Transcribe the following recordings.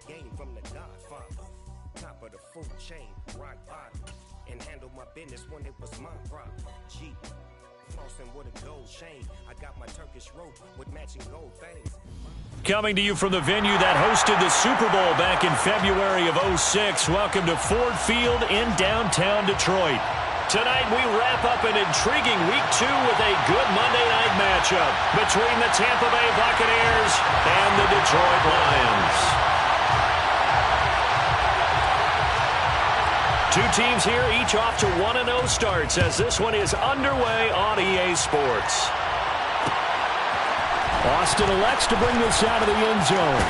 game from the Godfather. Top of the food chain, rock bottom. And handle my business when it was my problem. G, flossing with a gold chain. I got my Turkish rope with matching gold things. Coming to you from the venue that hosted the Super Bowl back in February of '06. Welcome to Ford Field in downtown Detroit. Tonight we wrap up an intriguing Week 2 with a good Monday night matchup between the Tampa Bay Buccaneers and the Detroit Lions. Two teams here, each off to 1-0 starts as this one is underway on EA Sports. Austin elects to bring this out of the end zone.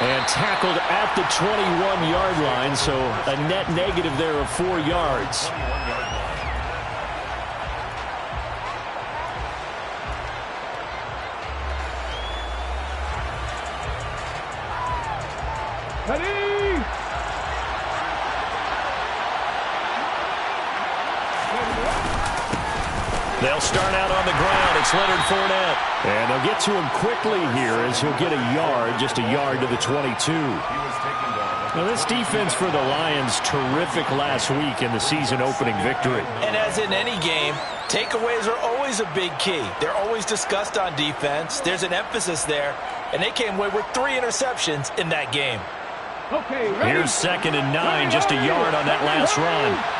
And tackled at the 21-yard line, so a net negative there of 4 yards. They'll start out on the ground. It's Leonard Fournette. And they'll get to him quickly here as he'll get a yard, just a yard to the 22. Now, this defense for the Lions, terrific last week in the season-opening victory. And as in any game, takeaways are always a big key. They're always discussed on defense. There's an emphasis there. And they came away with 3 interceptions in that game. Okay, here's 2nd and 9, just a yard on that last run.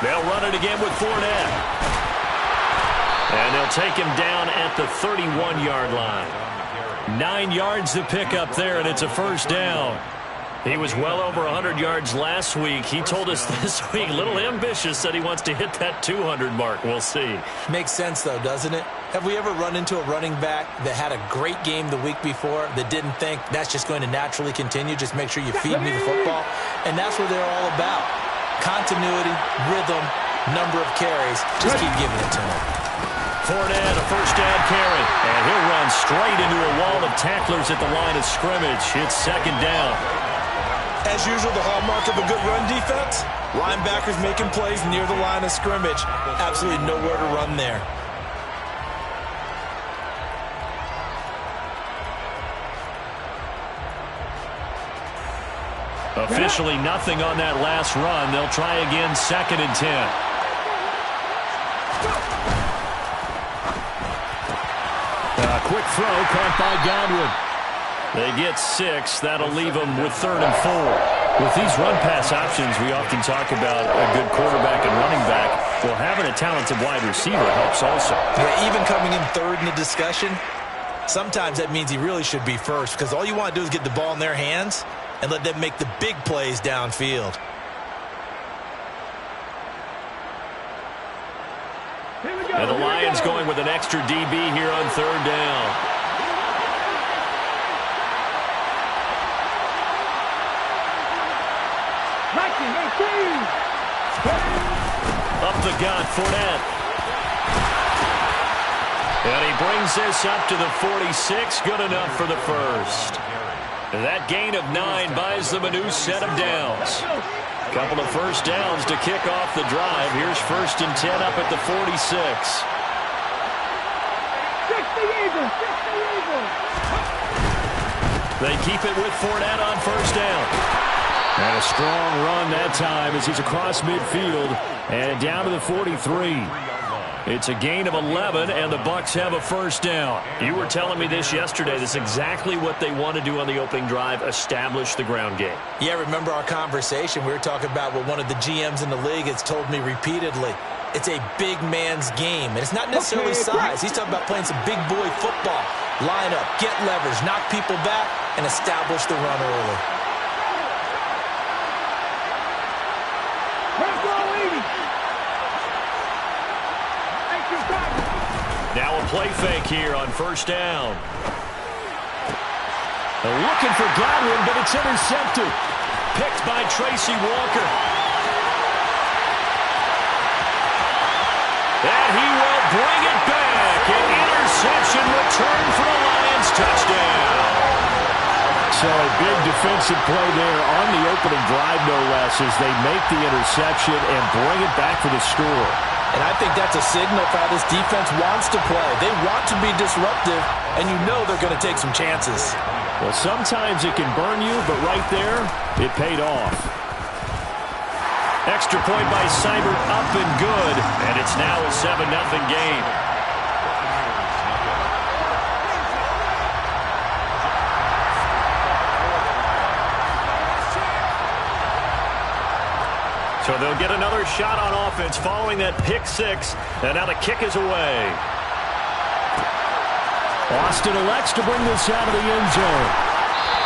They'll run it again with Fournette. And they'll take him down at the 31-yard line. 9 yards to pick up there, and it's a first down. He was well over 100 yards last week. He told us this week, a little ambitious, said he wants to hit that 200 mark. We'll see. Makes sense, though, doesn't it? Have we ever run into a running back that had a great game the week before that didn't think that's just going to naturally continue? Just make sure you feed me the football. And that's what they're all about. Continuity, rhythm, number of carries. Just keep giving it to him. Fournette, a first down carry. And he'll run straight into a wall of tacklers at the line of scrimmage. It's 2nd down. As usual, the hallmark of a good run defense, linebackers making plays near the line of scrimmage. Absolutely nowhere to run there. Officially nothing on that last run. They'll try again, 2nd and 10. A quick throw caught by Godwin. They get 6. That'll leave them with 3rd and 4. With these run-pass options, we often talk about a good quarterback and running back. Well, having a talented wide receiver helps also. Yeah, even coming in 3rd in the discussion, sometimes that means he really should be first because all you want to do is get the ball in their hands and let them make the big plays downfield. And the Lions going with an extra DB here on 3rd down. Up the gut, Fournette. And he brings this up to the 46. Good enough for the first. That gain of 9 buys them a new set of downs. Couple of first downs to kick off the drive. Here's 1st and 10 up at the 46. They keep it with Fournette on 1st down. And a strong run that time as he's across midfield and down to the 43. It's a gain of 11, and the Bucs have a first down. You were telling me this yesterday. This is exactly what they want to do on the opening drive, establish the ground game. Yeah, remember our conversation? We were talking about what one of the GMs in the league has told me repeatedly. It's a big man's game, and it's not necessarily size. He's talking about playing some big boy football. Line up, get leverage, knock people back, and establish the run early. Now a play fake here on 1st down. Looking for Godwin, but it's intercepted. Picked by Tracy Walker. And he will bring it back. An interception return for the Lions touchdown. So a big defensive play there on the opening drive, no less, as they make the interception and bring it back for the score. And I think that's a signal for how this defense wants to play. They want to be disruptive, and you know they're going to take some chances. Well, sometimes it can burn you, but right there, it paid off. Extra point by Seibert, up and good, and it's now a 7-0 game. So they'll get another shot on offense following that pick six, and now the kick is away. Austin elects to bring this out of the end zone.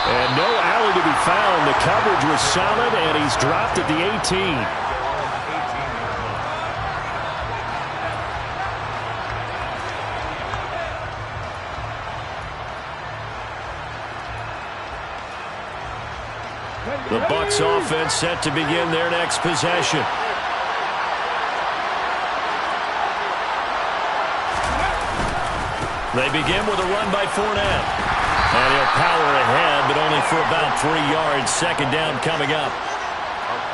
And no alley to be found. The coverage was solid, and he's dropped at the 18. The Bucs offense set to begin their next possession. They begin with a run by Fournette. And he'll power ahead, but only for about 3 yards. Second down coming up.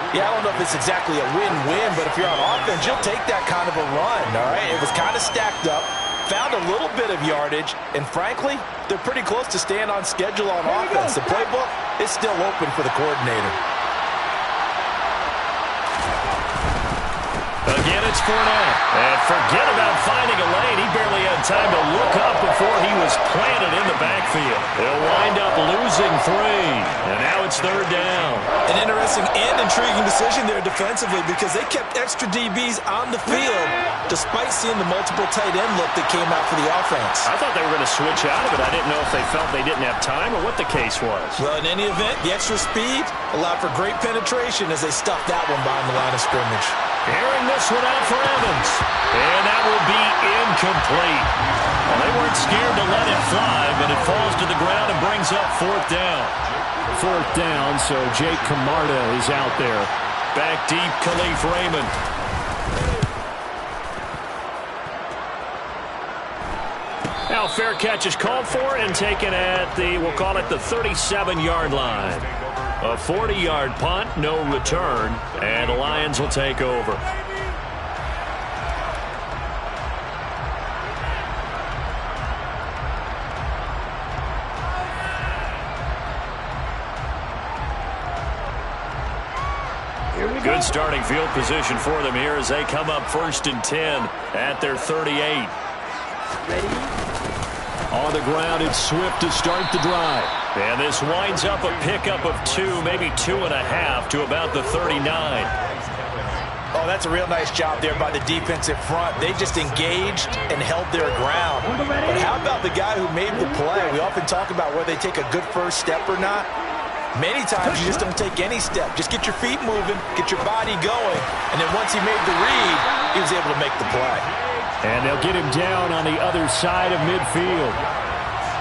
Yeah, I don't know if it's exactly a win-win, but if you're on offense, you'll take that kind of a run, all right? It was kind of stacked up, found a little bit of yardage, and frankly, they're pretty close to staying on schedule on offense. The playbook is still open for the coordinator. Again, it's Fournette. And forget about finding a lane. He barely had time to look up before he was planted in the backfield. They'll wind up losing 3. And now it's third down. An interesting and intriguing decision there defensively because they kept extra DBs on the field despite seeing the multiple tight end look that came out for the offense. I thought they were going to switch out of it. I didn't know if they felt they didn't have time or what the case was. Well, in any event, the extra speed allowed for great penetration as they stuffed that one behind the line of scrimmage. Airing this one out for Evans. And that will be incomplete. Well, they weren't scared to let it fly, but it falls to the ground and brings up fourth down. Fourth down, so Jake Camarda is out there. Back deep, Khalif Raymond. Now fair catch is called for and taken at the, we'll call it the 37-yard line. A 40-yard punt, no return, and the Lions will take over. Good starting field position for them here as they come up 1st and 10 at their 38. Ready? On the ground, it's Swift to start the drive. And this winds up a pickup of 2, maybe 2.5 to about the 39. Oh, that's a real nice job there by the defensive front. They just engaged and held their ground. But how about the guy who made the play? We often talk about whether they take a good first step or not. Many times you just don't take any step. Just get your feet moving, get your body going, and then once he made the read, he was able to make the play. And they'll get him down on the other side of midfield.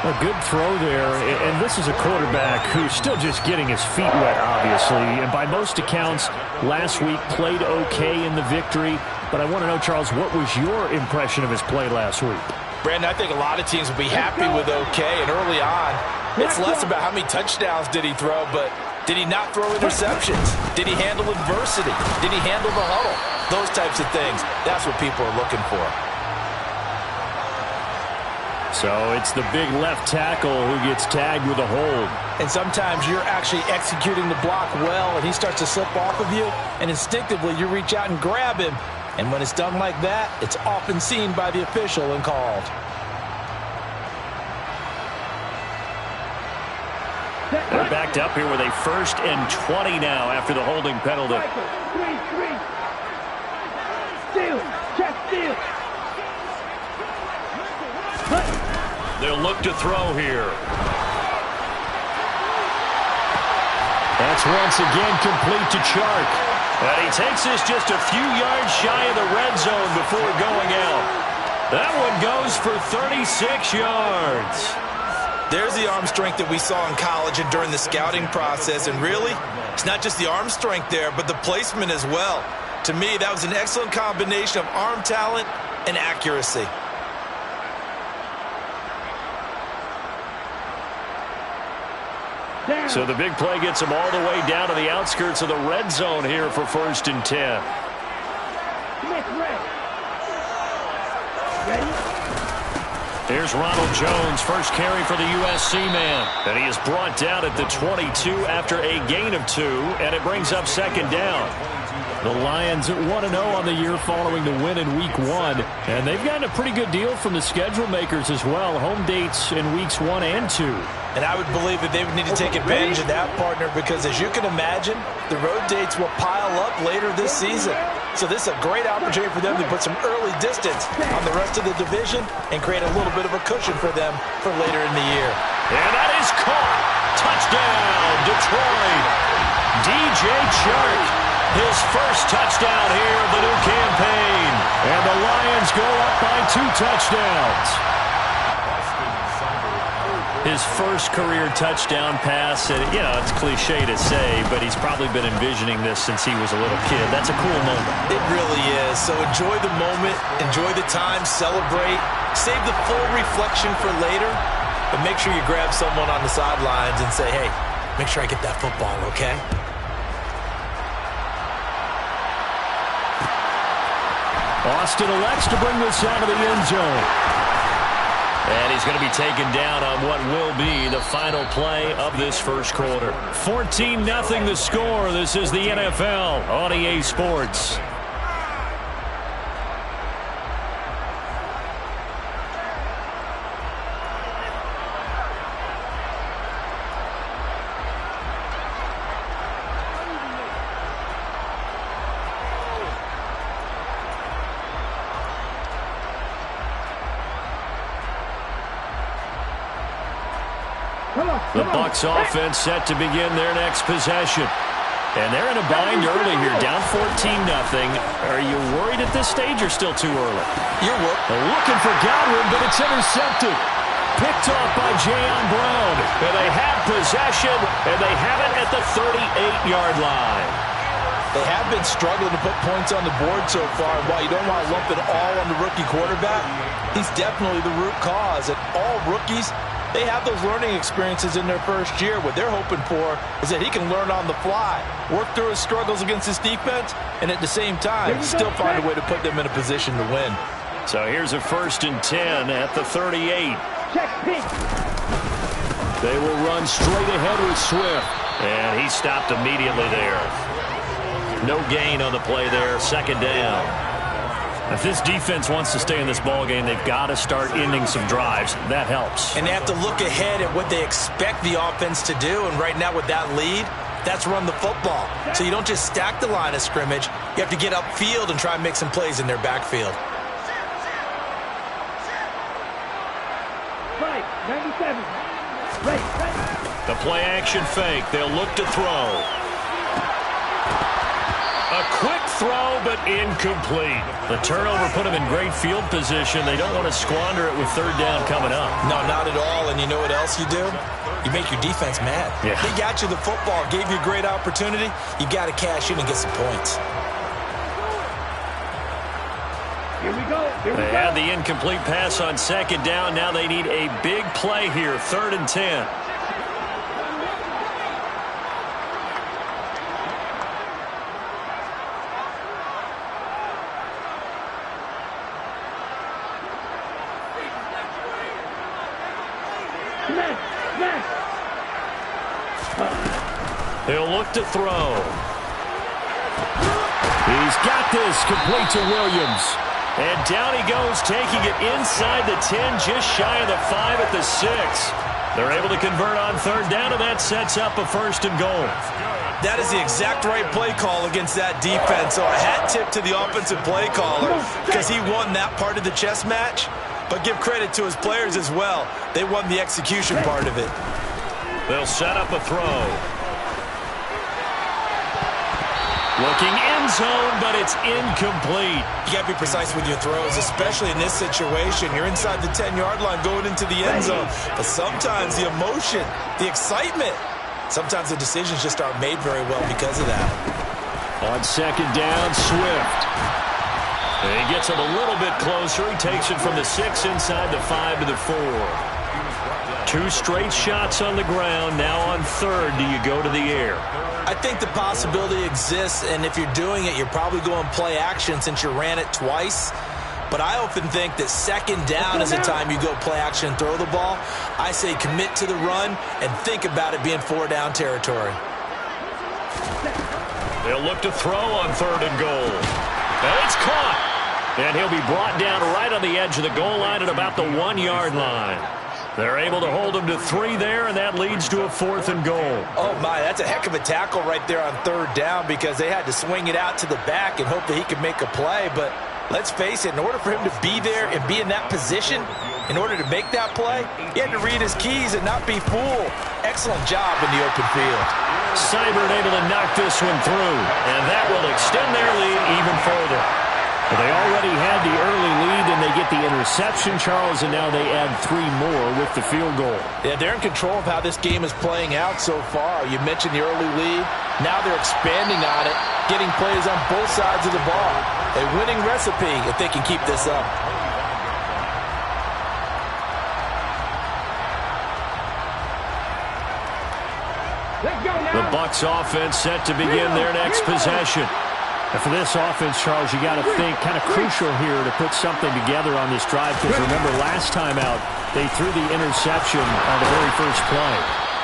A good throw there, and this is a quarterback who's still just getting his feet wet, obviously. And by most accounts, last week played okay in the victory. But I want to know, Charles, what was your impression of his play last week? Brandon, I think a lot of teams will be happy with okay, and early on, it's less about how many touchdowns did he throw, but did he not throw interceptions? Did he handle adversity? Did he handle the huddle? Those types of things, that's what people are looking for. So it's the big left tackle who gets tagged with a hold. And sometimes you're actually executing the block well, and he starts to slip off of you, and instinctively you reach out and grab him. And when it's done like that, it's often seen by the official and called. They're backed up here with a 1st and 20 now after the holding penalty. Steal, check, steal. They'll look to throw here. That's once again complete to Chark. And he takes this just a few yards shy of the red zone before going out. That one goes for 36 yards. There's the arm strength that we saw in college and during the scouting process. And really, it's not just the arm strength there, but the placement as well. To me, that was an excellent combination of arm talent and accuracy. So the big play gets him all the way down to the outskirts of the red zone here for 1st and 10. Here's Ronald Jones, first carry for the USC man. And he is brought down at the 22 after a gain of 2, and it brings up second down. The Lions at 1-0 on the year following the win in Week 1. And they've gotten a pretty good deal from the schedule makers as well. Home dates in Weeks 1 and 2. And I would believe that they would need to take advantage of that, partner, because as you can imagine, the road dates will pile up later this season. So this is a great opportunity for them to put some early distance on the rest of the division and create a little bit of a cushion for them for later in the year. And that is caught. Touchdown, Detroit. DJ Chark, his first touchdown here of the new campaign. And the Lions go up by 2 touchdowns. His first career touchdown pass, and it's cliche to say, but he's probably been envisioning this since he was a little kid. That's a cool moment. It really is. So enjoy the moment, enjoy the time, celebrate, save the full reflection for later, but make sure you grab someone on the sidelines and say, hey, make sure I get that football, okay? Austin elects to bring this out of the end zone. And he's going to be taken down on what will be the final play of this first quarter. 14-0 the score. This is the NFL on EA Sports. The Bucs offense set to begin their next possession. And they're in a bind early here, down 14-0. Are you worried at this stage or still too early? You're worried. Looking for Godwin, but it's intercepted. Picked off by Jayon Brown. And they have possession, and they have it at the 38-yard line. They have been struggling to put points on the board so far. And while you don't want to lump it all on the rookie quarterback, he's definitely the root cause. And all rookies, they have those learning experiences in their first year. What they're hoping for is that he can learn on the fly, work through his struggles against his defense, and at the same time, still find a way to put them in a position to win. So here's a 1st and 10 at the 38. They will run straight ahead with Swift. And he stopped immediately there. No gain on the play there, second down. If this defense wants to stay in this ballgame, they've got to start ending some drives. That helps. And they have to look ahead at what they expect the offense to do. And right now with that lead, that's run the football. So you don't just stack the line of scrimmage. You have to get upfield and try and make some plays in their backfield. Right, 97. Right. The play action fake. They'll look to throw. A quick throw, but incomplete. The turnover put them in great field position. They don't want to squander it with third down coming up. No, not at all. And you know what else you do? You make your defense mad. Yeah. They got you the football, gave you a great opportunity. You got to cash in and get some points. Here we go. They had the incomplete pass on second down. Now they need a big play here, 3rd and 10. He'll look to throw. He's got this, complete to Williams. And down he goes, taking it inside the 10, just shy of the 5 at the 6. They're able to convert on third down, and that sets up a 1st and goal. That is the exact right play call against that defense. So a hat tip to the offensive play caller because he won that part of the chess match. But give credit to his players as well. They won the execution part of it. They'll set up a throw. Looking end zone, but it's incomplete. You got to be precise with your throws, especially in this situation. You're inside the 10-yard line going into the end zone. But sometimes the emotion, the excitement, sometimes the decisions just aren't made very well because of that. On second down, Swift. And he gets it a little bit closer. He takes it from the 6 inside the 5 to the 4. 2 straight shots on the ground. Now on third, do you go to the air? I think the possibility exists, and if you're doing it, you're probably going play action since you ran it twice. But I often think that second down is the time you go play action and throw the ball. I say commit to the run and think about it being 4-down territory. They'll look to throw on 3rd and goal. And it's caught. And he'll be brought down right on the edge of the goal line at about the 1-yard line. They're able to hold him to 3 there, and that leads to a 4th and goal. Oh, my, that's a heck of a tackle right there on 3rd down because they had to swing it out to the back and hope that he could make a play. But let's face it, in order for him to be there and be in that position, in order to make that play, he had to read his keys and not be fooled. Excellent job in the open field. Seibert able to knock this one through, and that will extend their lead even further. They already had the early lead, and they get the interception, Charles, and now they add 3 more with the field goal. Yeah, they're in control of how this game is playing out so far. You mentioned the early lead. Now they're expanding on it, getting plays on both sides of the ball. A winning recipe if they can keep this up. The Bucs offense set to begin their next possession. And for this offense, Charles, you got to think kind of crucial here to put something together on this drive because remember last time out they threw the interception on the very first play.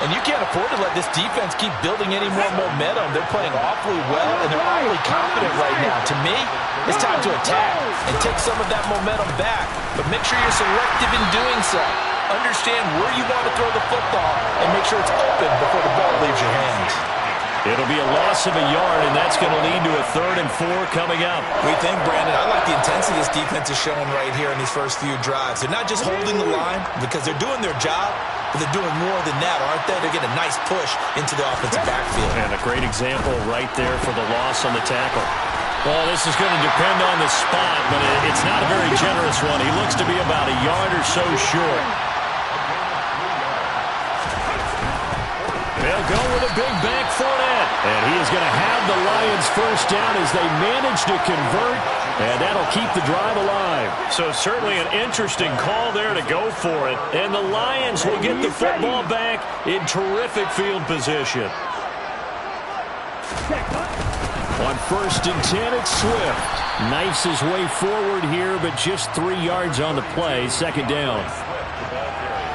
And you can't afford to let this defense keep building any more momentum. They're playing awfully well, and they're awfully confident right now. To me, it's time to attack and take some of that momentum back, but make sure you're selective in doing so. Understand where you want to throw the football and make sure it's open before the ball leaves your hands. It'll be a loss of a yard, and that's going to lead to a 3rd and 4 coming up. We think, Brandon, I like the intensity this defense is showing right here in these first few drives. They're not just holding the line because they're doing their job, but they're doing more than that, aren't they? They're getting a nice push into the offensive backfield. And a great example right there for the loss on the tackle. Well, this is going to depend on the spot, but it's not a very generous one. He looks to be about a yard or so short. They'll go with a big back Fournette. And he is going to have the Lions first down as they manage to convert. And that'll keep the drive alive. So certainly an interesting call there to go for it. And the Lions will get the football back in terrific field position. On 1st and 10, it's Swift. Knifes his way forward here, but just 3 yards on the play. 2nd down.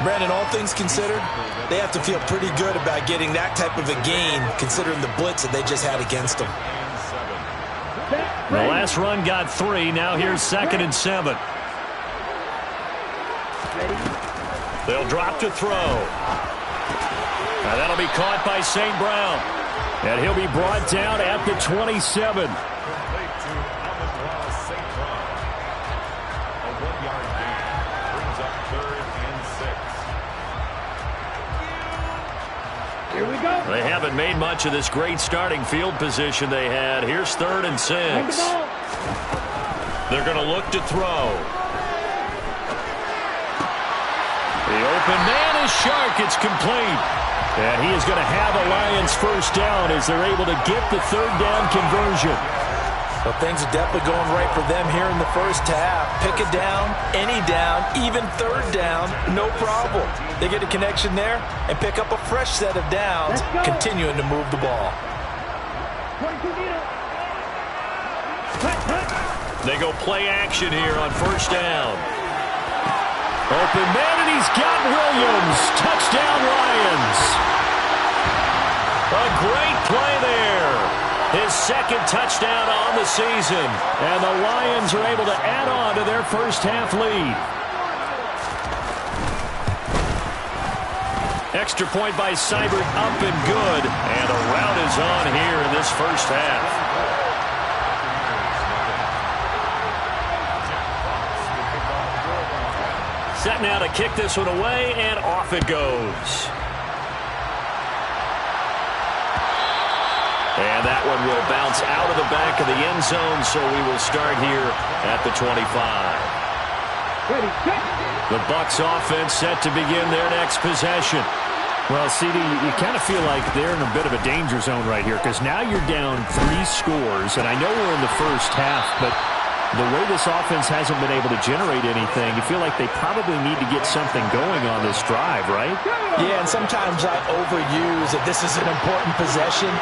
Brandon, all things considered, they have to feel pretty good about getting that type of a gain considering the blitz that they just had against them. The last run got 3. Now here's 2nd and 7. They'll drop to throw. Now that'll be caught by St. Brown. And he'll be brought down at the 27. Here we go. They haven't made much of this great starting field position they had. Here's 3rd and 6. They're going to look to throw. The open man is Shark. It's complete. And he is going to have a Lions first down as they're able to get the 3rd down conversion. Well, things are definitely going right for them here in the first half. Pick a down, any down, even 3rd down, no problem. They get a connection there and pick up a fresh set of downs, continuing to move the ball. They go play action here on 1st down. Open man, and he's got Williams. Touchdown, Lions. A great play there. His 2nd touchdown on the season. And the Lions are able to add on to their first half lead. Extra point by Seibert, up and good. And a rout is on here in this first half. Set now to kick this one away, and off it goes. And that one will bounce out of the back of the end zone, so we will start here at the 25. The Bucs offense set to begin their next possession. Well, CD, you kind of feel like they're in a bit of a danger zone right here because now you're down 3 scores, and I know we're in the first half, but the way this offense hasn't been able to generate anything, you feel like they probably need to get something going on this drive, right? Yeah, and sometimes I overuse that this is an important possession.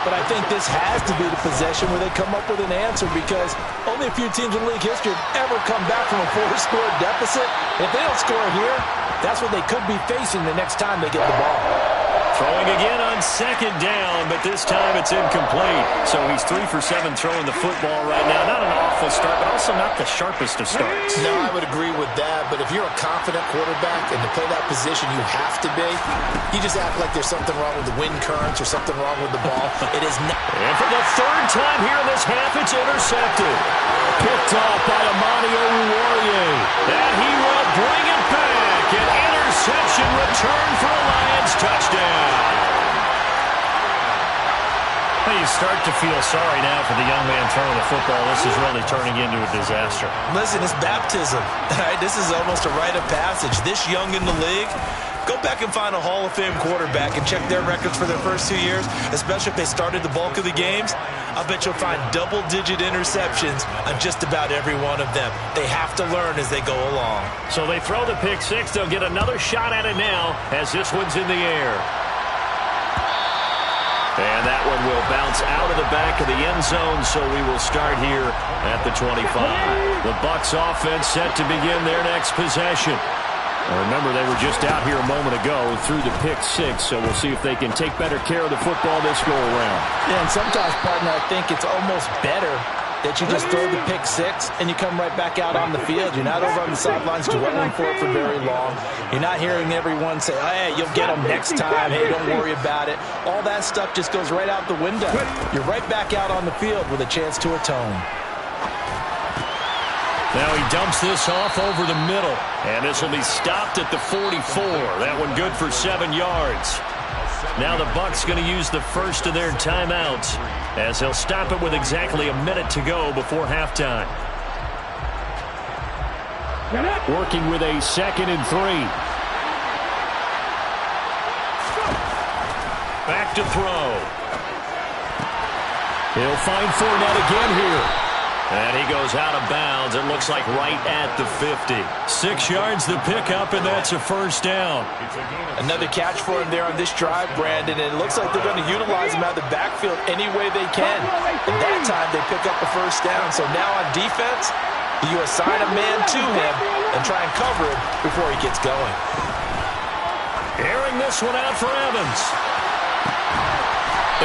but I think this has to be the possession where they come up with an answer, because only a few teams in league history have ever come back from a 4-score deficit. If they don't score here, that's what they could be facing the next time they get the ball. Throwing again on second down, but this time it's incomplete. So he's 3 for 7 throwing the football right now. Not an awful start, but also not the sharpest of starts. No, I would agree with that. But if you're a confident quarterback and to play that position you have to be, you just act like there's something wrong with the wind currents or something wrong with the ball. It is not. And for the third time here in this half, it's intercepted. Picked off by Amani Oruwariye. And he will bring it back. An interception return for a Lions touchdown. Well, you start to feel sorry now for the young man throwing the football. This is really turning into a disaster. Listen, it's baptism. Right? This is almost a rite of passage. This young in the league, go back and find a Hall of Fame quarterback and check their records for their first 2 years, especially if they started the bulk of the games. I bet you'll find double-digit interceptions on just about every one of them. They have to learn as they go along. So they throw the pick six. They'll get another shot at it now as this one's in the air. And that one will bounce out of the back of the end zone, so we will start here at the 25. The Bucs offense set to begin their next possession. Remember, they were just out here a moment ago through the pick six, so we'll see if they can take better care of the football this go-around. Yeah, and sometimes, partner, I think it's almost better that you just throw the pick six and you come right back out on the field. You're not over on the sidelines dwelling for it for very long. You're not hearing everyone say, hey, you'll get them next time. Hey, don't worry about it. All that stuff just goes right out the window. You're right back out on the field with a chance to atone. Now he dumps this off over the middle, and this will be stopped at the 44. That one good for 7 yards. Now the Bucs going to use the first of their timeouts as they'll stop it with exactly a minute to go before halftime. Working with a 2nd and 3. Back to throw. He'll find Fournette again here. And he goes out of bounds. It looks like right at the 50. 6 yards the pickup, and that's a first down. Another catch for him there on this drive, Brandon, and it looks like they're going to utilize him out of the backfield any way they can. And that time they pick up the first down. So now on defense, you assign a man to him and try and cover him before he gets going. Airing this one out for Evans.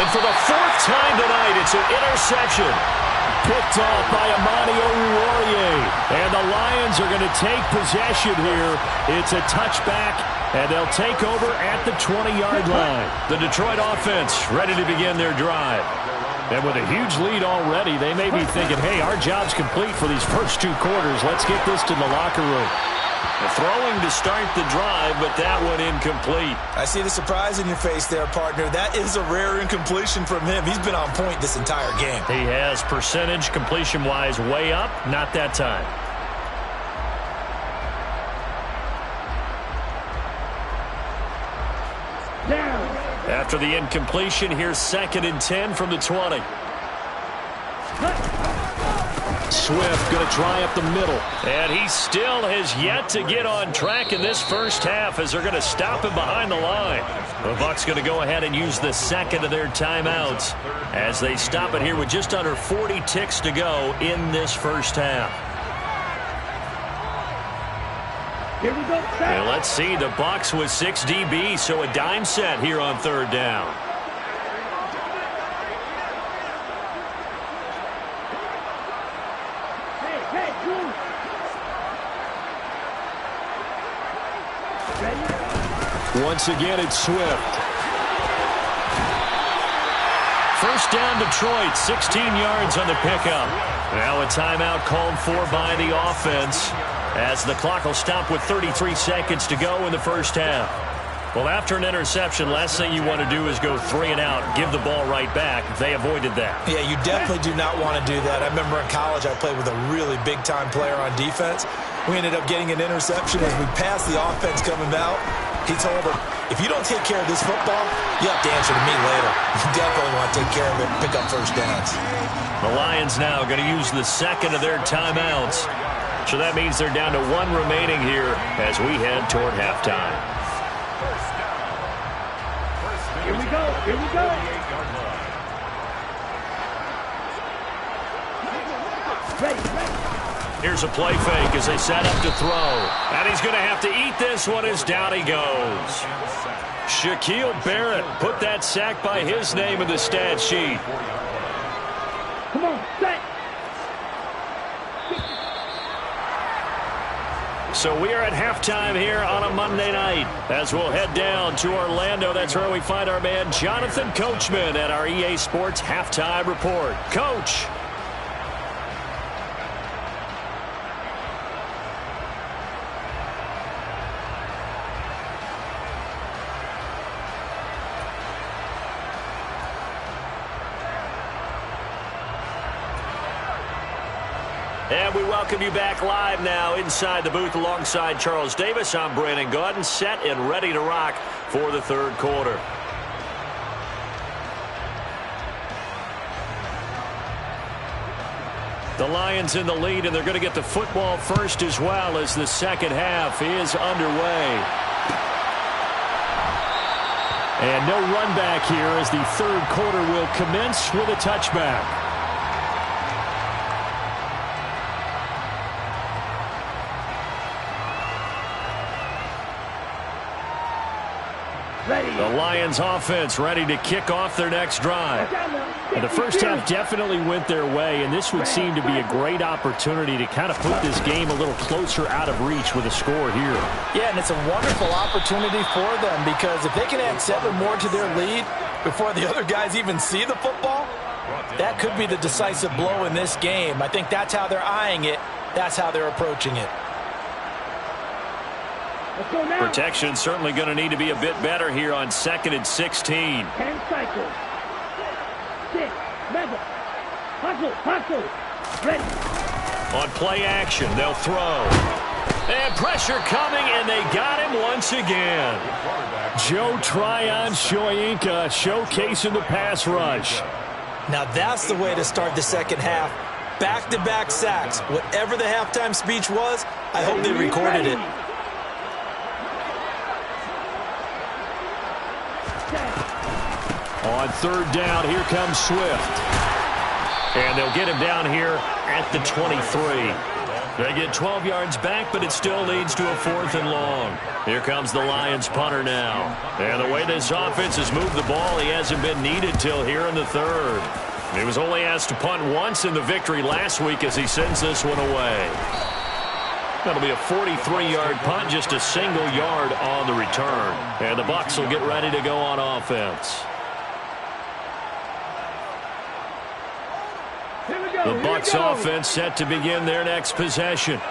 And for the 4th time tonight, it's an interception. Picked off by Amani Oruwariye. And the Lions are going to take possession here. It's a touchback, and they'll take over at the 20-yard line. The Detroit offense ready to begin their drive. And with a huge lead already, they may be thinking, hey, our job's complete for these first 2 quarters. Let's get this to the locker room. Throwing to start the drive, but that one incomplete. I see the surprise in your face there, partner. That is a rare incompletion from him. He's been on point this entire game. He has percentage completion-wise way up, not that time. After the incompletion, here's 2nd and 10 from the 20. Swift going to try up the middle. And he still has yet to get on track in this first half as they're going to stop him behind the line. The Bucs going to go ahead and use the 2nd of their timeouts as they stop it here with just under 40 ticks to go in this first half. Here we go. And let's see, the Bucs with 6 DBs, so a dime set here on 3rd down. Once again, it's Swift. First down, Detroit, 16 yards on the pickup. Now a timeout called for by the offense as the clock will stop with 33 seconds to go in the first half. Well, after an interception, last thing you want to do is go 3 and out, give the ball right back. They avoided that. Yeah, you definitely do not want to do that. I remember in college I played with a really big-time player on defense. We ended up getting an interception as we passed the offense coming out. He told him, if you don't take care of this football, you have to answer to me later. You definitely want to take care of it and pick up first downs. The Lions now going to use the 2nd of their timeouts. So that means they're down to 1 remaining here as we head toward halftime. Here we go. Here we go. Here's a play fake as they set up to throw. And he's going to have to eat this one as down he goes. Shaquille Barrett put that sack by his name in the stat sheet. Come on, set. So we are at halftime here on a Monday night as we'll head down to Orlando. That's where we find our man Jonathan Coachman at our EA Sports Halftime Report. Coach. And we welcome you back live now inside the booth alongside Charles Davis. I'm Brandon Gaudin, set and ready to rock for the third quarter. The Lions in the lead, and they're going to get the football first as well as the second half is underway. And no run back here as the third quarter will commence with a touchback. The Lions offense ready to kick off their next drive. And the first half definitely went their way, and this would seem to be a great opportunity to kind of put this game a little closer out of reach with a score here. Yeah, and it's a wonderful opportunity for them because if they can add 7 more to their lead before the other guys even see the football, that could be the decisive blow in this game. I think that's how they're eyeing it. That's how they're approaching it. Protection certainly going to need to be a bit better here on 2nd and 16. 10 cycles. 6, level. Hustle. Ready. On play action, they'll throw. And pressure coming, and they got him once again. Joe Tryon-Shoyinka showcasing the pass rush. Now that's the way to start the second half. Back-to-back sacks. Whatever the halftime speech was, I hope they recorded it. On third down, here comes Swift. And they'll get him down here at the 23. They get 12 yards back, but it still leads to a 4th and long. Here comes the Lions punter now. And the way this offense has moved the ball, he hasn't been needed till here in the third. He was only asked to punt once in the victory last week as he sends this one away. That'll be a 43-yard punt, just a single yard on the return. And the Bucs will get ready to go on offense. The Bucs offense set to begin their next possession.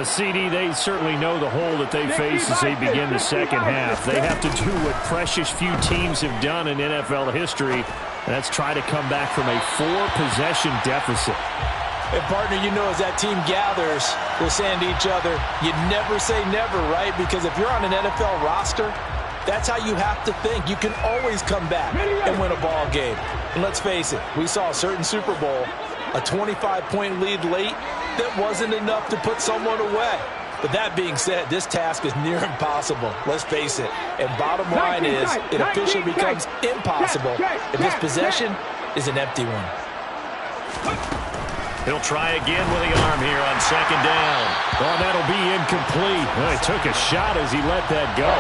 CD, they certainly know the hole that they face as they begin the second half. They have to do what precious few teams have done in NFL history, and that's try to come back from a 4-possession deficit. And partner, you know, as that team gathers, they're saying to each other, you never say never, right? Because if you're on an NFL roster, that's how you have to think. You can always come back and win a ball game. And let's face it, we saw a certain Super Bowl, a 25-point lead late, that wasn't enough to put someone away. But that being said, this task is near impossible. Let's face it. And bottom line is, it officially becomes impossible if this possession is an empty one. He'll try again with the arm here on second down. Oh, that'll be incomplete. Well, he took a shot as he let that go.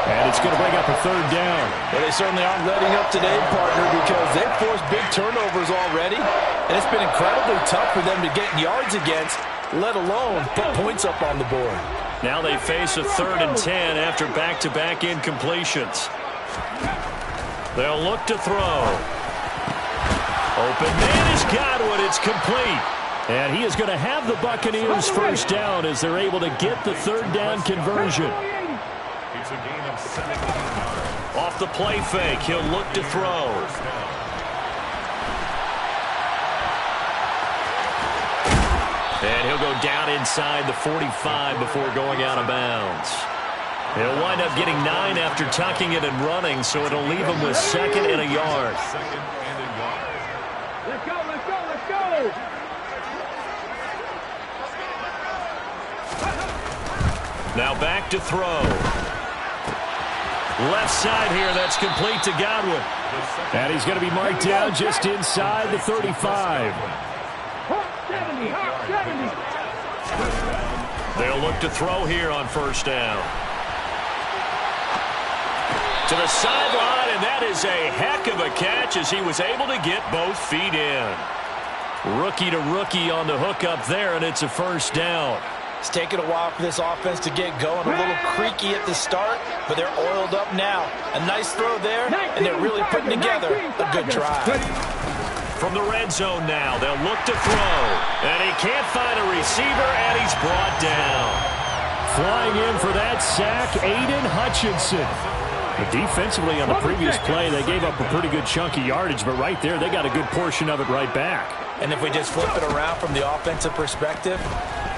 And it's going to bring up a third down. Well, they certainly aren't letting up today, partner, because they've forced big turnovers already. And it's been incredibly tough for them to get yards against, let alone put points up on the board. Now they face a 3rd and 10 after back-to-back incompletions. They'll look to throw. Open man is Godwin. It's complete. And he is going to have the Buccaneers first down as they're able to get the third down conversion. It's a gain of 17 yards. Off the play fake, he'll look to throw. And he'll go down inside the 45 before going out of bounds. He'll wind up getting 9 after tucking it and running, so it'll leave him with 2nd and a yard. Let's go. Now back to throw. Left side here, that's complete to Godwin. And he's going to be marked down just inside the 35. They'll look to throw here on first down. To the sideline, and that is a heck of a catch as he was able to get both feet in. Rookie to rookie on the hook up there, and it's a first down. It's taken a while for this offense to get going. A little creaky at the start, but they're oiled up now. A nice throw there, and they're really putting together a good drive. From the red zone now, they'll look to throw. And he can't find a receiver, and he's brought down. Flying in for that sack, Aiden Hutchinson. But defensively on the previous play, they gave up a pretty good chunk of yardage, but right there, they got a good portion of it right back. And if we just flip it around from the offensive perspective,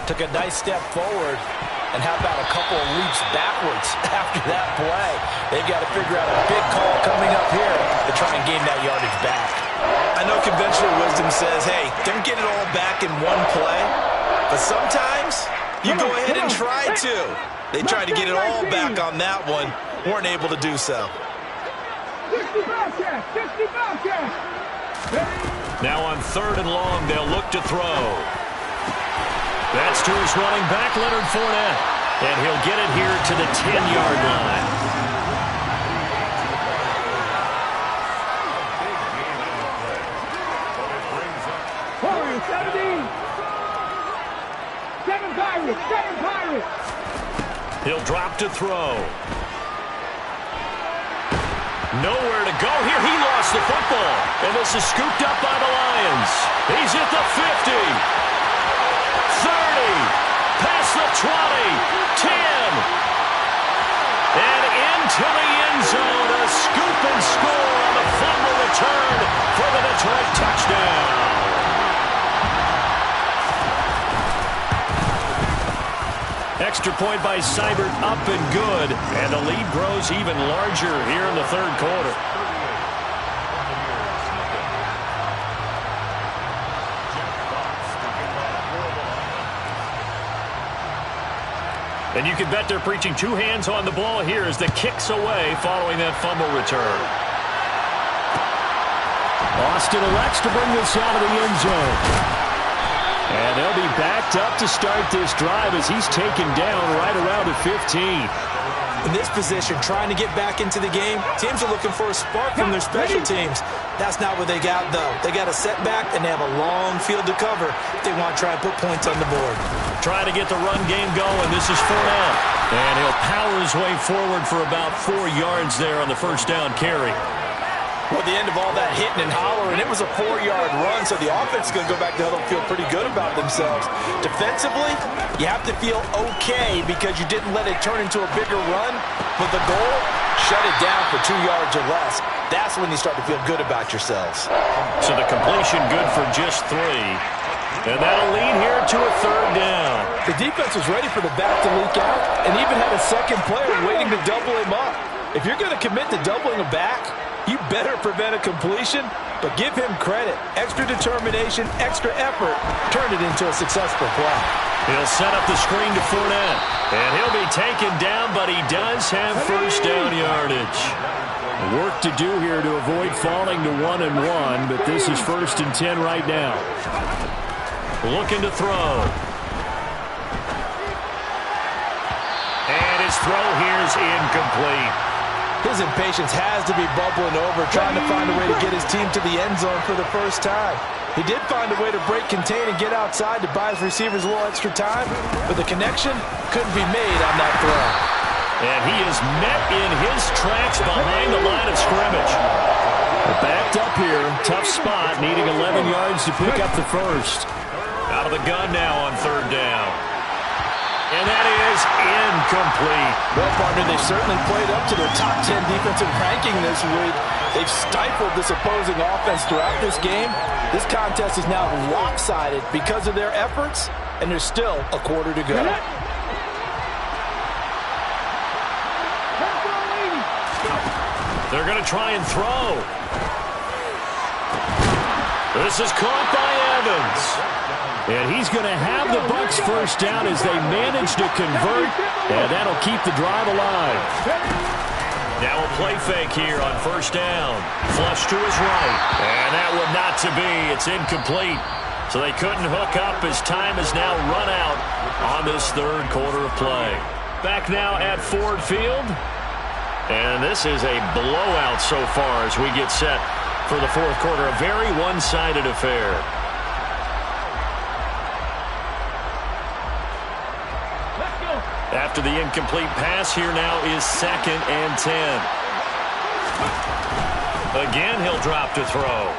took a nice step forward, and how about a couple of leaps backwards after that play? They've got to figure out a big call coming up here to try and gain that yardage back. I know conventional wisdom says, hey, don't get it all back in one play, but sometimes you go ahead and try to. They tried to get it all back on that one, weren't able to do so. Now on third and long, they'll look to throw. That's to his running back, Leonard Fournette. And he'll get it here to the 10-yard line. Seven Pirates. He'll drop to throw. Nowhere to go here. He lost the football. And this is scooped up by the Lions. He's at the 50. 30. Past the 20. 10. And into the end zone. A scoop and score on the fumble return for the Detroit touchdown. Extra point by Seibert, up and good. And the lead grows even larger here in the third quarter. And you can bet they're preaching two hands on the ball here as the kick's away following that fumble return. Austin elects to bring this out of the end zone. And they'll be backed up to start this drive as he's taken down right around the 15. In this position, trying to get back into the game, teams are looking for a spark from their special teams. That's not what they got, though. They got a setback, and they have a long field to cover if they want to try and put points on the board. Trying to get the run game going. This is Fournette. And he'll power his way forward for about 4 yards there on the first down carry. Well, the end of all that hitting and hollering, it was a 4-yard run, so the offense is going to go back to huddle and feel pretty good about themselves. Defensively, you have to feel okay because you didn't let it turn into a bigger run, but the goal, shut it down for 2 yards or less. That's when you start to feel good about yourselves. So the completion good for just 3. And that'll lead here to a third down. The defense was ready for the back to leak out and even had a second player waiting to double him up. If you're going to commit to doubling a back, you better prevent a completion, but give him credit. Extra determination, extra effort, turn it into a successful play. He'll set up the screen to Fournette, and he'll be taken down, but he does have first down yardage. Work to do here to avoid falling to 1-1, but this is 1st and 10 right now. Looking to throw. And his throw here is incomplete. His impatience has to be bubbling over, trying to find a way to get his team to the end zone for the first time. He did find a way to break, contain, and get outside to buy his receivers a little extra time, but the connection couldn't be made on that throw. And he is met in his tracks behind the line of scrimmage. Backed up here, tough spot, needing 11 yards to pick up the first. Out of the gun now on third down. And that is incomplete. Well, partner, they've certainly played up to their top 10 defensive ranking this week. They've stifled this opposing offense throughout this game. This contest is now lopsided because of their efforts, and there's still a quarter to go. They're going to try and throw. This is caught by Evans. And he's going to have the Bucs first down as they manage to convert, and that'll keep the drive alive. Now a play fake here on first down. Flush to his right, and that one not to be. It's incomplete. So they couldn't hook up as time is now run out on this third quarter of play. Back now at Ford Field. And this is a blowout so far as we get set for the fourth quarter. A very one-sided affair. After the incomplete pass, here now is 2nd and 10. Again, he'll drop to throw.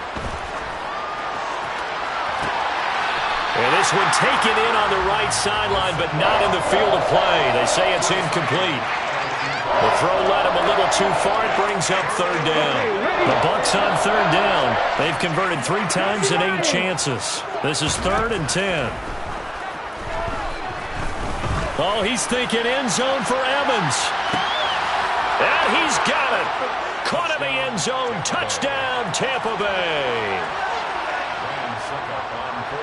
And this one taken in on the right sideline, but not in the field of play. They say it's incomplete. The throw led him a little too far. It brings up 3rd down. The Bucs on 3rd down. They've converted 3 times in 8 chances. This is 3rd and 10. Oh, he's thinking end zone for Evans. And he's got it. Caught in the end zone. Touchdown, Tampa Bay.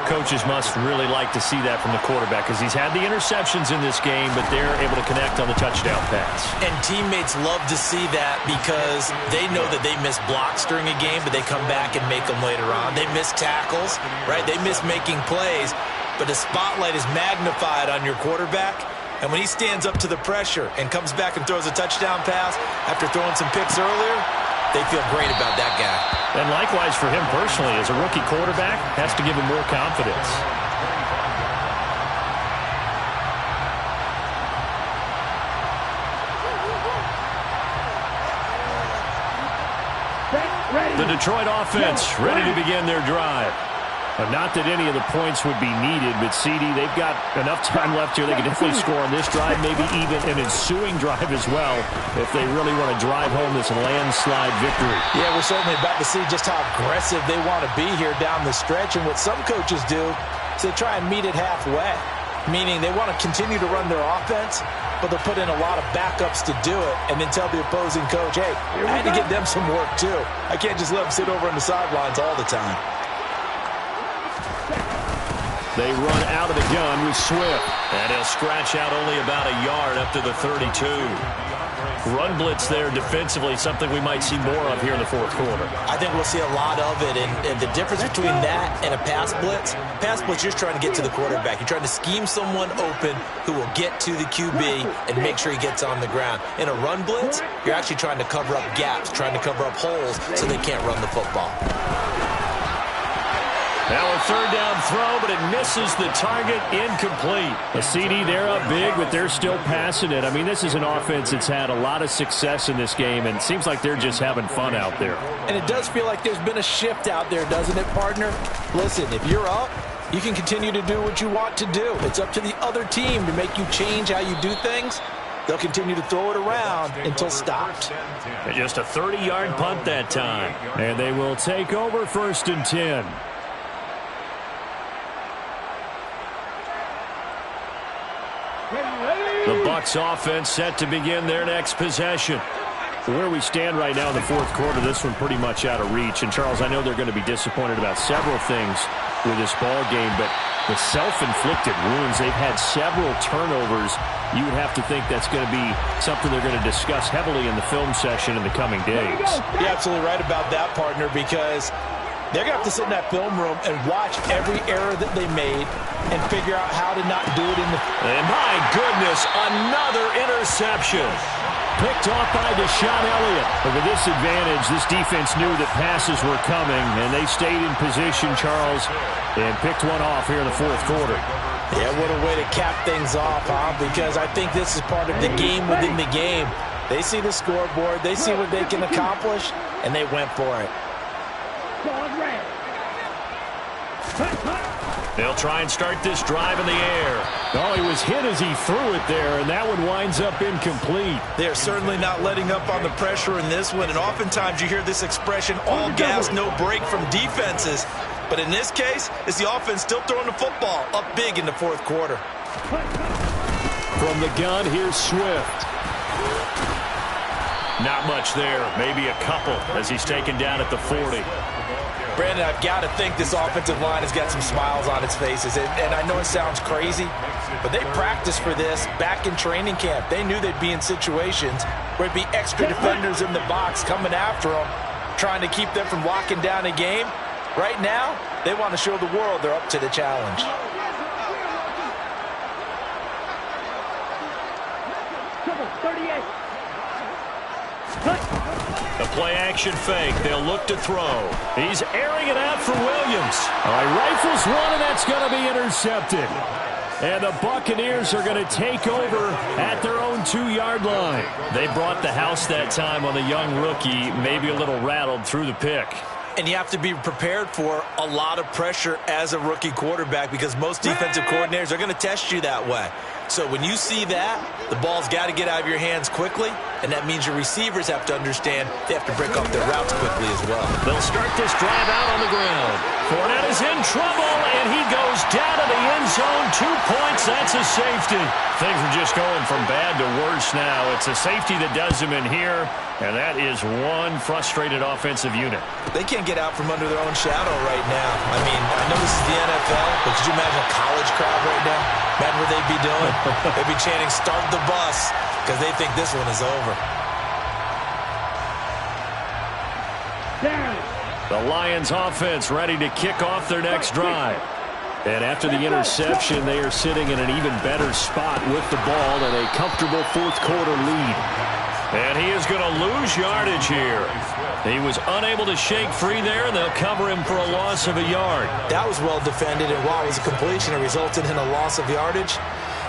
Coaches must really like to see that from the quarterback because he's had the interceptions in this game, but they're able to connect on the touchdown pass. And teammates love to see that because they know that they miss blocks during a game, but they come back and make them later on. They miss tackles, right? They miss making plays, but the spotlight is magnified on your quarterback. And when he stands up to the pressure and comes back and throws a touchdown pass after throwing some picks earlier, they feel great about that guy. And likewise for him personally, as a rookie quarterback, has to give him more confidence. The Detroit offense ready to begin their drive. Not that any of the points would be needed, but CD, they've got enough time left here. They can definitely score on this drive, maybe even an ensuing drive as well, if they really want to drive home this landslide victory. Yeah, we're certainly about to see just how aggressive they want to be here down the stretch. And what some coaches do is they try and meet it halfway, meaning they want to continue to run their offense, but they'll put in a lot of backups to do it and then tell the opposing coach, hey, I had to give them some work too. I can't just let them sit over on the sidelines all the time. They run out of the gun with Swift. And he'll scratch out only about a yard up to the 32. Run blitz there defensively, something we might see more of here in the fourth quarter. I think we'll see a lot of it. And the difference between that and a pass blitz, you're just trying to get to the quarterback. You're trying to scheme someone open who will get to the QB and make sure he gets on the ground. In a run blitz, you're actually trying to cover up gaps, trying to cover up holes so they can't run the football. Now a 3rd down throw, but it misses the target, incomplete. A CD, they're up big, but they're still passing it. I mean, this is an offense that's had a lot of success in this game, and it seems like they're just having fun out there. And it does feel like there's been a shift out there, doesn't it, partner? Listen, if you're up, you can continue to do what you want to do. It's up to the other team to make you change how you do things. They'll continue to throw it around until stopped. Just a 30-yard punt that time. And they will take over 1st and 10. The Bucs offense set to begin their next possession. Where we stand right now in the fourth quarter, this one pretty much out of reach. And, Charles, I know they're going to be disappointed about several things with this ball game, but the self-inflicted wounds, they've had several turnovers. You would have to think that's going to be something they're going to discuss heavily in the film session in the coming days. You're absolutely right about that, partner, because they're going to have to sit in that film room and watch every error that they made and figure out how to not do it in the... And my goodness, another interception. Picked off by Deshaun Elliott. But with this advantage, this defense knew that passes were coming, and they stayed in position, Charles, and picked one off here in the fourth quarter. Yeah, what a way to cap things off, huh? Because I think this is part of the game within the game. They see the scoreboard, they see what they can accomplish, and they went for it. They'll try and start this drive in the air. Oh, he was hit as he threw it there, and that one winds up incomplete. They're certainly not letting up on the pressure in this one, and oftentimes you hear this expression, all gas, no break from defenses. But in this case, it's the offense still throwing the football up big in the fourth quarter. From the gun, here's Swift. Not much there, maybe a couple as he's taken down at the 40. Brandon, I've got to think this offensive line has got some smiles on its faces. And I know it sounds crazy, but they practiced for this back in training camp. They knew they'd be in situations where it'd be extra defenders in the box coming after them, trying to keep them from locking down a game. Right now, they want to show the world they're up to the challenge. The play-action fake. They'll look to throw. He's airing it out for Williams. All right, rifles one, and that's going to be intercepted. And the Buccaneers are going to take over at their own 2-yard line. They brought the house that time on the young rookie, maybe a little rattled through the pick. And you have to be prepared for a lot of pressure as a rookie quarterback because most defensive coordinators are going to test you that way. So when you see that, the ball's got to get out of your hands quickly, and that means your receivers have to understand they have to break off their routes quickly as well. They'll start this drive out on the ground. Fournette is in trouble, and he goes down to the end zone. 2 points, that's a safety. Things are just going from bad to worse now. It's a safety that does him in here, and that is one frustrated offensive unit. They can't get out from under their own shadow right now. I mean, I know this is the NFL, but could you imagine a college crowd right now? Imagine what they'd be doing. They'd be chanting, "Start the bus," because they think this one is over. The Lions offense ready to kick off their next drive. And after the interception, they are sitting in an even better spot with the ball and a comfortable fourth-quarter lead. And he is going to lose yardage here. He was unable to shake free there, and they'll cover him for a loss of a yard. That was well defended, and while it was a completion, it resulted in a loss of yardage.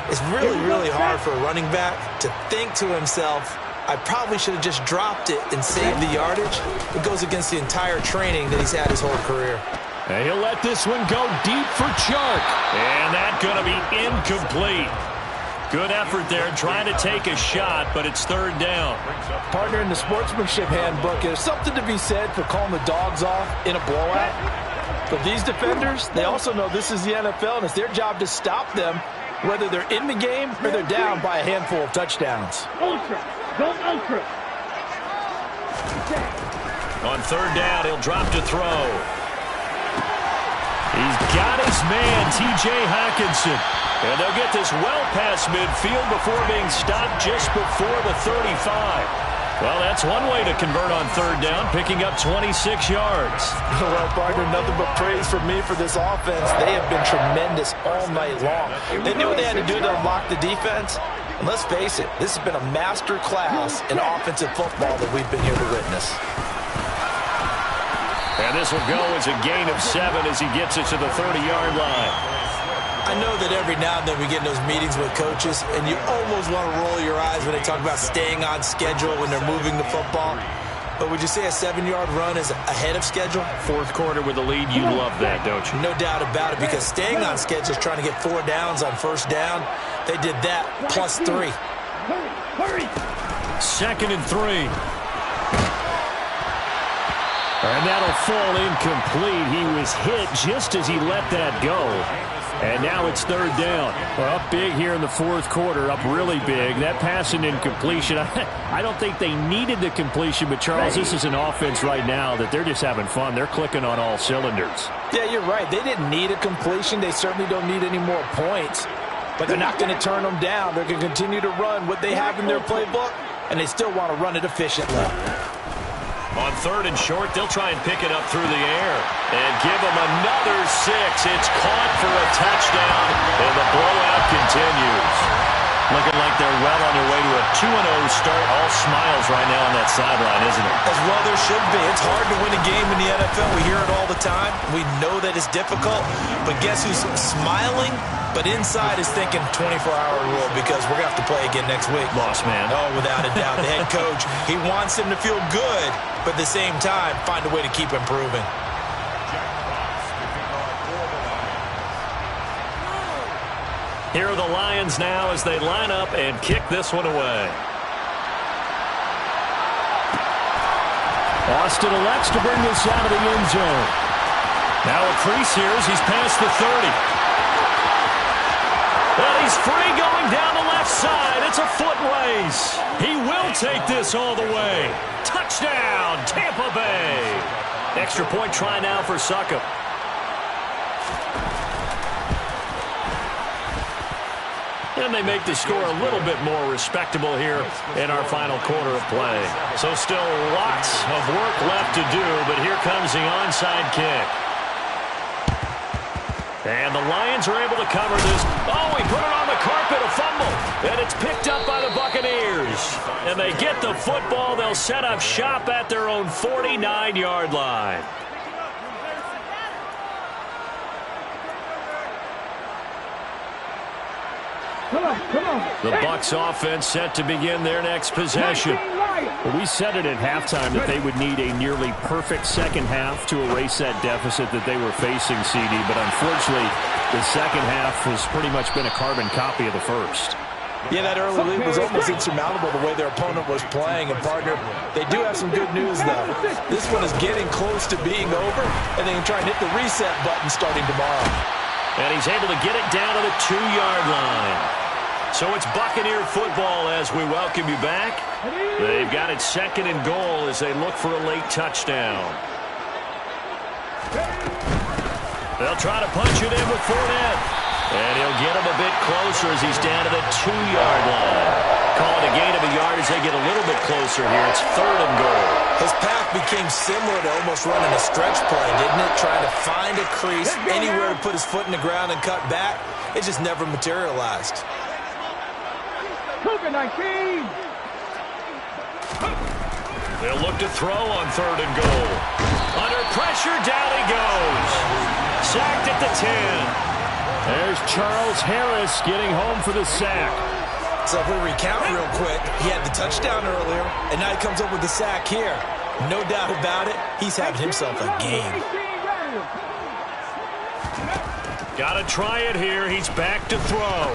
It's really, really hard for a running back to think to himself, I probably should have just dropped it and saved the yardage. It goes against the entire training that he's had his whole career. And he'll let this one go deep for Chark. And that's going to be incomplete. Good effort there, trying to take a shot, but it's third down. Partner, in the sportsmanship handbook, there's something to be said for calling the dogs off in a blowout. For these defenders, they also know this is the NFL, and it's their job to stop them, whether they're in the game or they're down by a handful of touchdowns. Ultra. Go ultra. On third down, he'll drop to throw. He's got his man, T.J. Hockenson. And they'll get this well past midfield before being stopped just before the 35. Well, that's one way to convert on third down, picking up 26 yards. Well, partner, nothing but praise from me for this offense. They have been tremendous all night long. They knew what they had to do to unlock the defense. And let's face it, this has been a master class in offensive football that we've been here to witness. And this will go as a gain of 7 as he gets it to the 30-yard line. I know that every now and then we get in those meetings with coaches, and you almost want to roll your eyes when they talk about staying on schedule when they're moving the football. But would you say a 7-yard run is ahead of schedule? Fourth quarter with the lead, you love that, don't you? No doubt about it, because staying on schedule is trying to get 4 downs on first down. They did that plus 3. Hurry. 2nd and 3. And that'll fall incomplete. He was hit just as he let that go. And now it's third down. We're up big here in the fourth quarter, up really big. That pass and incompletion, I don't think they needed the completion, but Charles, this is an offense right now that they're just having fun. They're clicking on all cylinders. Yeah, you're right. They didn't need a completion. They certainly don't need any more points. But they're not going to turn them down. They're going to continue to run what they have in their playbook, and they still want to run it efficiently. On third and short, they'll try and pick it up through the air and give them another 6. It's caught for a touchdown, and the blowout continues. Looking like they're well on their way to a 2-0 start. All smiles right now on that sideline, isn't it? As well there should be. It's hard to win a game in the NFL. We hear it all the time. We know that it's difficult. But guess who's smiling? But inside is thinking 24-hour rule because we're going to have to play again next week. Lost man. Oh, without a doubt. The head coach, he wants him to feel good, but at the same time, find a way to keep improving. Here are the Lions now as they line up and kick this one away. Austin elects to bring this out of the end zone. Now a crease here as he's past the 30. Well, he's free going down the left side. It's a foot race. He will take this all the way. Touchdown, Tampa Bay. Extra point try now for Succop. And they make the score a little bit more respectable here in our final quarter of play. So still lots of work left to do, but here comes the onside kick. And the Lions are able to cover this. Oh, he put it on the carpet, a fumble. And it's picked up by the Buccaneers. And they get the football. They'll set up shop at their own 49-yard line. The Bucs offense set to begin their next possession. Well, we said it at halftime that they would need a nearly perfect second half to erase that deficit that they were facing, CD. But unfortunately, the second half has pretty much been a carbon copy of the first. Yeah, that early lead was almost insurmountable the way their opponent was playing. And, partner, they do have some good news, though. This one is getting close to being over, and they can try and hit the reset button starting tomorrow. And he's able to get it down to the 2-yard line. So it's Buccaneer football as we welcome you back. They've got it 2nd and goal as they look for a late touchdown. They'll try to punch it in with Fournette. And he'll get him a bit closer as he's down to the 2-yard line. Call it a gain of a yard as they get a little bit closer here. It's 3rd and goal. His path became similar to almost running a stretch play, didn't it? Trying to find a crease, anywhere to put his foot in the ground and cut back. It just never materialized. They'll look to throw on 3rd and goal. Under pressure, down he goes. Sacked at the 10. There's Charles Harris getting home for the sack. So if we recount real quick, he had the touchdown earlier, and now he comes up with the sack here. No doubt about it, he's having himself a game. Got to try it here. He's back to throw.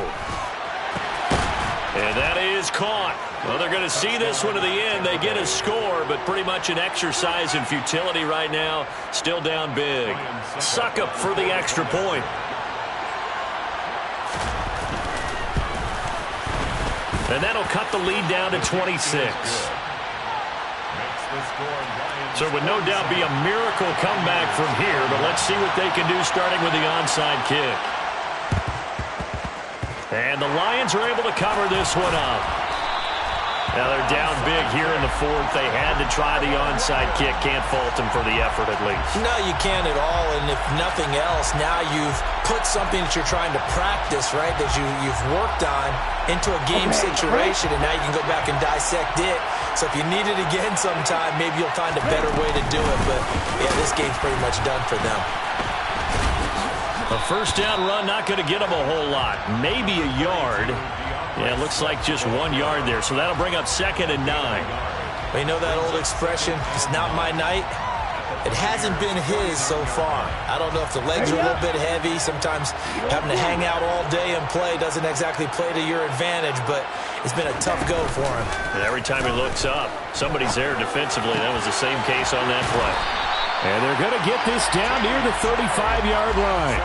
And that is caught. Well, they're going to see this one to the end. They get a score, but pretty much an exercise in futility right now. Still down big. Suck up for the extra point. And that'll cut the lead down to 26. So it would no doubt be a miracle comeback from here, but let's see what they can do starting with the onside kick. And the Lions are able to cover this one up. Now they're down big here in the 4th. They had to try the onside kick. Can't fault them for the effort at least. No, you can't at all. And if nothing else, now you've put something that you're trying to practice, right, that you've worked on into a game situation, and now you can go back and dissect it. So if you need it again sometime, maybe you'll find a better way to do it. But, yeah, this game's pretty much done for them. A first down run, not going to get them a whole lot. Maybe a yard. Yeah, it looks like just 1 yard there. So that'll bring up 2nd and 9. Well, you know that old expression, it's not my night? It hasn't been his so far. I don't know if the legs are a little bit heavy. Sometimes having to hang out all day and play doesn't exactly play to your advantage, but it's been a tough go for him. And every time he looks up, somebody's there defensively. That was the same case on that play. And they're going to get this down near the 35-yard line.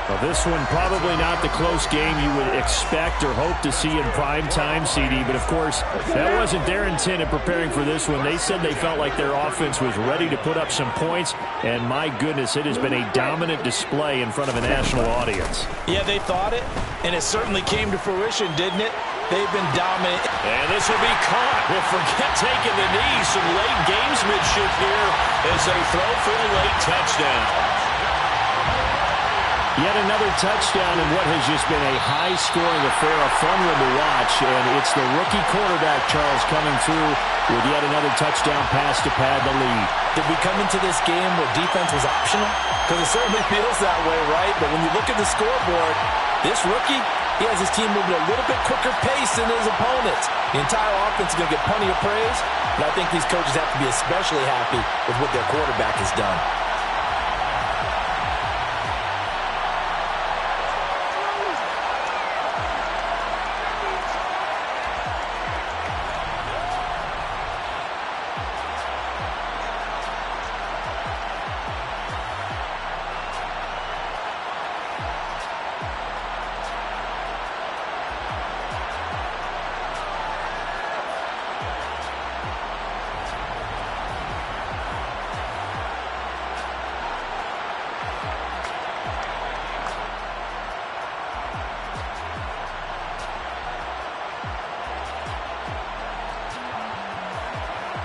Well, this one probably not the close game you would expect or hope to see in prime time, CD. But, of course, that wasn't their intent in preparing for this one. They said they felt like their offense was ready to put up some points. And, my goodness, it has been a dominant display in front of a national audience. Yeah, they thought it, and it certainly came to fruition, didn't it? They've been dominant. And this will be caught. Well, forget taking the knee. Some late gamesmanship here as they throw for a late touchdown. Yet another touchdown in what has just been a high-scoring affair, a fun one to watch. And it's the rookie quarterback, Charles, coming through with yet another touchdown pass to pad the lead. Did we come into this game where defense was optional? Because it certainly feels that way, right? But when you look at the scoreboard, this rookie, he has his team moving a little bit quicker pace than his opponents. The entire offense is going to get plenty of praise, but I think these coaches have to be especially happy with what their quarterback has done.